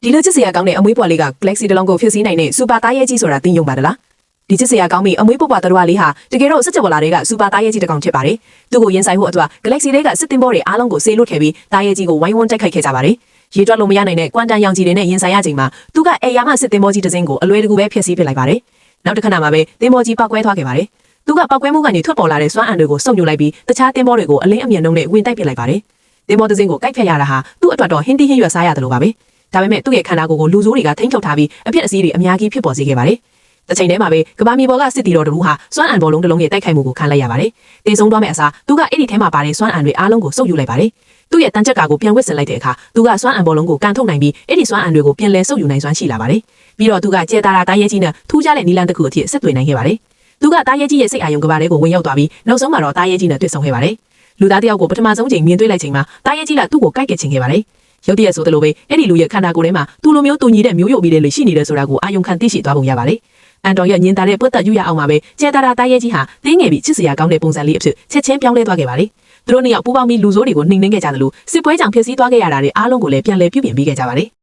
ဒီလိုချစ်စရာကောင်းတဲ့အမွေးပွားလေးက Galaxy တလုံးကိုဖြည့်ဆည်းနိုင်တဲ့စူပါသားရဲကြီးဆိုတာသိယုံပါသလားဒီချစ်စရာကောင်းပြီးအမွေးပွားတော်လေးဟာတကယ်တော့စက်ကြဝဠာတွေကစူပါသားရဲကြီးတစ်ကောင်ဖြစ်ပါတယ်သူ့ကိုရင်ဆိုင်ဖို့အတွက် Galaxy တွေကစစ်တင်ဘောတွေအားလုံးကိုဆေးလွတ်ခဲ့ပြီးသားရဲကြီးကိုဝိုင်းဝန်းတိုက်ခိုက်ခဲ့ကြပါတယ်ရေတွက်လို့မရနိုင်တဲ့ကွမ်တန်ရောင်ကြီးတွေနဲ့ရင်ဆိုင်ရချိန်မှာသူကအေယာမစစ်တင်ဘောကြီးတစ်စင်းကိုအလွယ်တကူပဲဖျက်ဆီးပစ်လိုက်ပါတယ်နောက်တစ်ခဏမှာပဲတင်ဘောကြီးပောက်ကွဲသွားခဲ့ပါတယ်သူကပောက်ကွဲမှုကနေထွက်ပေါ်လာတဲ့စွမ်းအံတွေကိုစုပ်ယူလိုက်ပြီးတခြားတင်ဘောတွေကိုအလင်းအမြင်နှုံးနဲ့ဝင်တိုက်ပစ်လိုက်ပါတယ်တင်ဘောတစ်စင်းကိုကိုက်ဖျက်ရတာဟာသူ့အတွက်တော့ဟင်းတီးဟင်းရွက်စားရတယ်လို့ပါပဲဒါပေမဲ့သူ့ရဲ့ခန္ဓာကိုယ်ကိုလူဆိုးတွေကထိန်းချုပ်ထားပြီးအဖြစ်အစည်းတွေအများကြီးဖြစ်ပေါ်စေခဲ့ပါတယ်။တစ်ချိန်တည်းမှာပဲကဘာမီဘော်ကစစ်တီတော်တို့ဟာစွမ်းအံဘောလုံးတစ်လုံးရဲ့တိုက်ခိုက်မှုကိုခံလိုက်ရပါတယ်။တေဆုံးသွားမဲ့အစားသူကအဲ့ဒီထဲမှာပါတဲ့စွမ်းအံတွေအားလုံးကိုစုပ်ယူလိုက်ပါတယ်။သူ့ရဲ့တန်ချက်ကာကိုပြန်ဝစ်ဆင်လိုက်တဲ့အခါသူကစွမ်းအံဘောလုံးကိုကန်ထုတ်နိုင်ပြီးအဲ့ဒီစွမ်းအံတွေကိုပြန်လဲစုပ်ယူနိုင်စွမ်းရှိလာပါတယ်။ပြီးတော့သူကကျဲတာတာရဲကြီးနဲ့ထူးခြားတဲ့နီလန်တစ်ခုအထိဆက်သွယ်နိုင်ခဲ့ပါတယ်။သူကတာရဲကြီးရဲ့စိတ်အာရုံကဘာလေးကိုဝင်ရောက်သွားပြီးနောက်ဆုံးမှာတော့တာရဲကြီးနဲ့တွေ့ဆုံခဲ့ပါတယ်။လူသားတယောက်ကိုပထမဆုံးချိန်မြင်တွေ့လိုက်ချိန်မှာတာရဲကြီးကသူ့ကိုကိုက်ကြချင်ခဲ့ပါတယ်။ရုပ်တရက်ဆိုသလိုပဲအဲ့ဒီလူရဲ့ခန္ဓာကိုယ်ထဲမှာသူလိုမျိုးတူညီတဲ့မျိုးရုပ်ပြီးတဲ့လူရှိနေတယ်ဆိုတာကိုအာယုံခံသိရှိသွားပုံရပါတယ်။အန်တော်ရဲ့ညင်တာတဲ့ပွတ်တက်ယူရအောင်မှာပဲကျဲတာတာတာရဲကြီးဟာတင်းငယ်ပြီးချစ်စရာကောင်းတဲ့ပုံစံလေးအဖြစ်ချက်ချင်းပြောင်းလဲသွားခဲ့ပါတယ်။သူတို့နှစ်ယောက်ပူးပေါင်းပြီးလူဆိုးတွေကိုနှိမ်နှင်းခဲ့ကြတယ်လို့စစ်ပွဲကြောင့်ဖြစ်စည်းသွားခဲ့ရတာတွေအားလုံးကိုလည်းပြန်လည်ပြုပြင်ပေးခဲ့ကြပါတယ်။